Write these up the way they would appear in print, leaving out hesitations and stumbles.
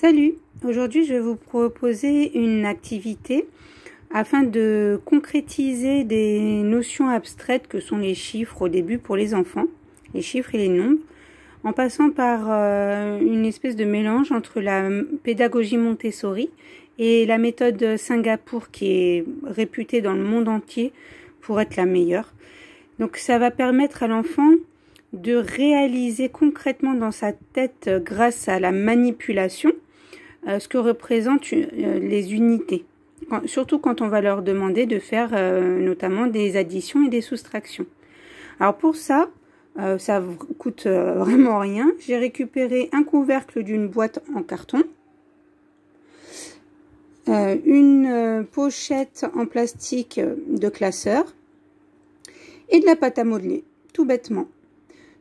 Salut! Aujourd'hui, je vais vous proposer une activité afin de concrétiser des notions abstraites que sont les chiffres au début pour les enfants, les chiffres et les nombres, en passant par une espèce de mélange entre la pédagogie Montessori et la méthode Singapour qui est réputée dans le monde entier pour être la meilleure. Donc ça va permettre à l'enfant de réaliser concrètement dans sa tête, grâce à la manipulation, ce que représentent les unités. Surtout quand on va leur demander de faire notamment des additions et des soustractions. Alors pour ça, ça coûte vraiment rien. J'ai récupéré un couvercle d'une boîte en carton, une pochette en plastique de classeur et de la pâte à modeler, tout bêtement.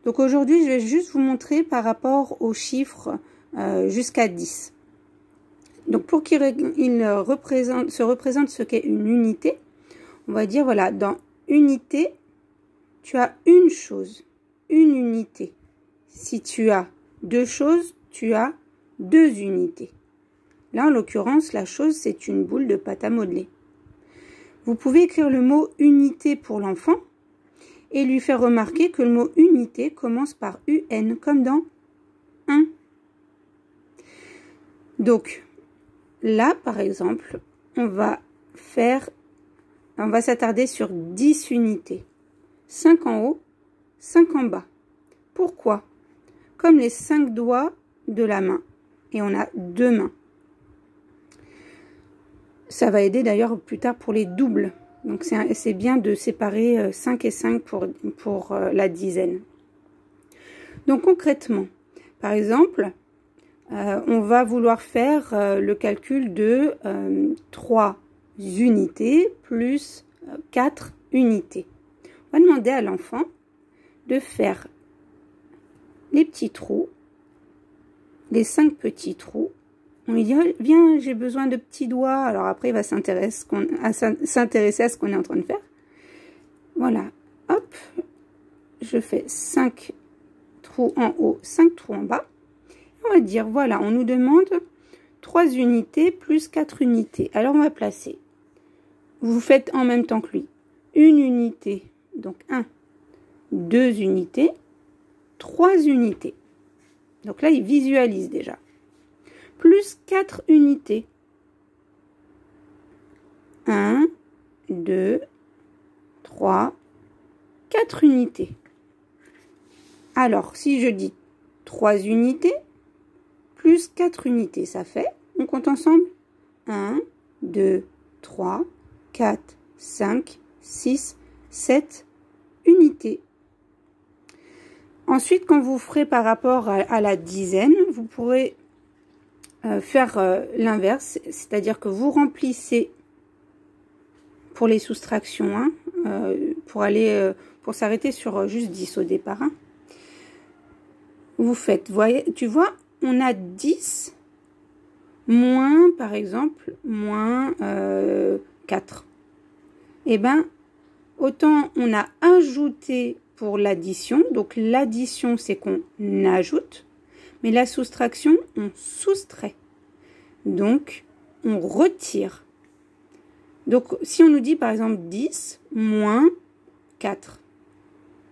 Donc aujourd'hui, je vais juste vous montrer par rapport aux chiffres jusqu'à 10. Donc pour qu'il se représente ce qu'est une unité, on va dire, voilà, dans unité, tu as une chose, une unité. Si tu as deux choses, tu as deux unités. Là, en l'occurrence, la chose, c'est une boule de pâte à modeler. Vous pouvez écrire le mot unité pour l'enfant et lui faire remarquer que le mot unité commence par UN, comme dans un. Donc, là, par exemple, on va s'attarder sur 10 unités. 5 en haut, 5 en bas. Pourquoi? Comme les 5 doigts de la main. Et on a deux mains. Ça va aider d'ailleurs plus tard pour les doubles. Donc c'est bien de séparer 5 et 5 pour la dizaine. Donc concrètement, par exemple, on va vouloir faire le calcul de 3 unités plus 4 unités. On va demander à l'enfant de faire les petits trous, les 5 petits trous. On lui dit, viens, j'ai besoin de petits doigts. Alors après, il va s'intéresser à ce qu'on est en train de faire. Voilà, hop, je fais 5 trous en haut, 5 trous en bas. On va dire, voilà, on nous demande 3 unités plus 4 unités. Alors, on va placer. Vous faites en même temps que lui. Une unité, donc 1, 2 unités, 3 unités. Donc là, il visualise déjà. Plus 4 unités. 1, 2, 3, 4 unités. Alors, si je dis 3 unités, plus 4 unités, ça fait, on compte ensemble, 1, 2, 3, 4, 5, 6, 7 unités. Ensuite, quand vous ferez par rapport à la dizaine, vous pourrez faire l'inverse, c'est-à-dire que vous remplissez pour les soustractions, hein, pour s'arrêter sur juste 10 au départ. Hein. Vous faites, tu vois, on a 10 moins, par exemple, moins 4. Eh bien, autant on a ajouté pour l'addition. Donc, l'addition, c'est qu'on ajoute. Mais la soustraction, on soustrait. Donc, on retire. Donc, si on nous dit, par exemple, 10 moins 4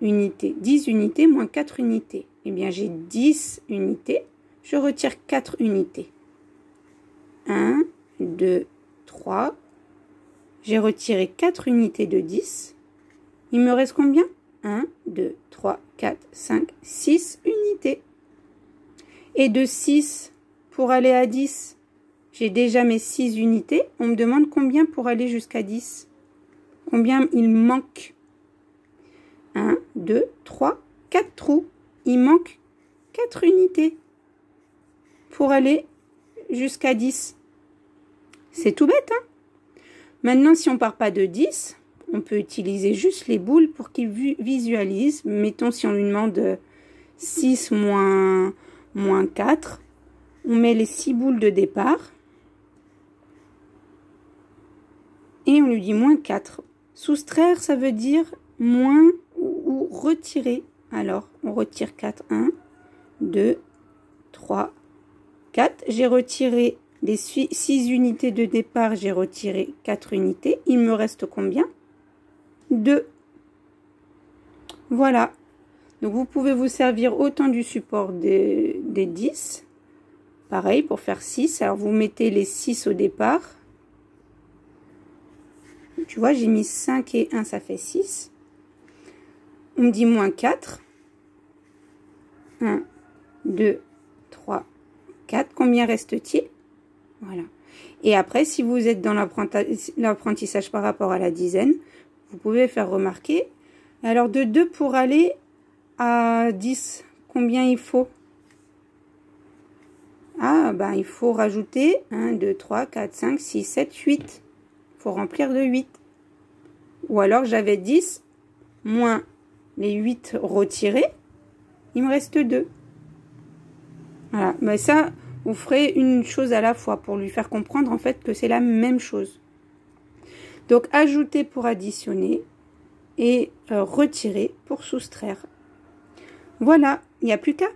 unités. 10 unités moins 4 unités. Eh bien, j'ai 10 unités. Je retire 4 unités. 1, 2, 3. J'ai retiré 4 unités de 10. Il me reste combien? 1, 2, 3, 4, 5, 6 unités. Et de 6 pour aller à 10, j'ai déjà mes 6 unités. On me demande combien pour aller jusqu'à 10. Combien il manque? 1, 2, 3, 4 trous. Il manque 4 unités pour aller jusqu'à 10. C'est tout bête, hein? Maintenant, si on ne part pas de 10, on peut utiliser juste les boules pour qu'il visualise. Mettons, si on lui demande 6 moins 4, on met les 6 boules de départ. Et on lui dit moins 4. Soustraire, ça veut dire moins ou retirer. Alors, on retire 4. 1, 2, 3, 4. J'ai retiré les 6 unités de départ, j'ai retiré 4 unités. Il me reste combien? 2. Voilà. Donc, vous pouvez vous servir autant du support des 10. Pareil, pour faire 6. Alors, vous mettez les 6 au départ. Tu vois, j'ai mis 5 et 1, ça fait 6. On me dit moins 4. 1, 2, 3, 4. Combien reste-t-il? Voilà. Et après, si vous êtes dans l'apprentissage par rapport à la dizaine, vous pouvez faire remarquer. Alors, de 2 pour aller à 10, combien il faut? Ah, ben, il faut rajouter 1, 2, 3, 4, 5, 6, 7, 8. Il faut remplir de 8. Ou alors, j'avais 10 moins les 8 retirés. Il me reste 2. Voilà. Mais ça, vous ferez une chose à la fois pour lui faire comprendre en fait que c'est la même chose. Donc, ajouter pour additionner et retirer pour soustraire. Voilà, il n'y a plus qu'à.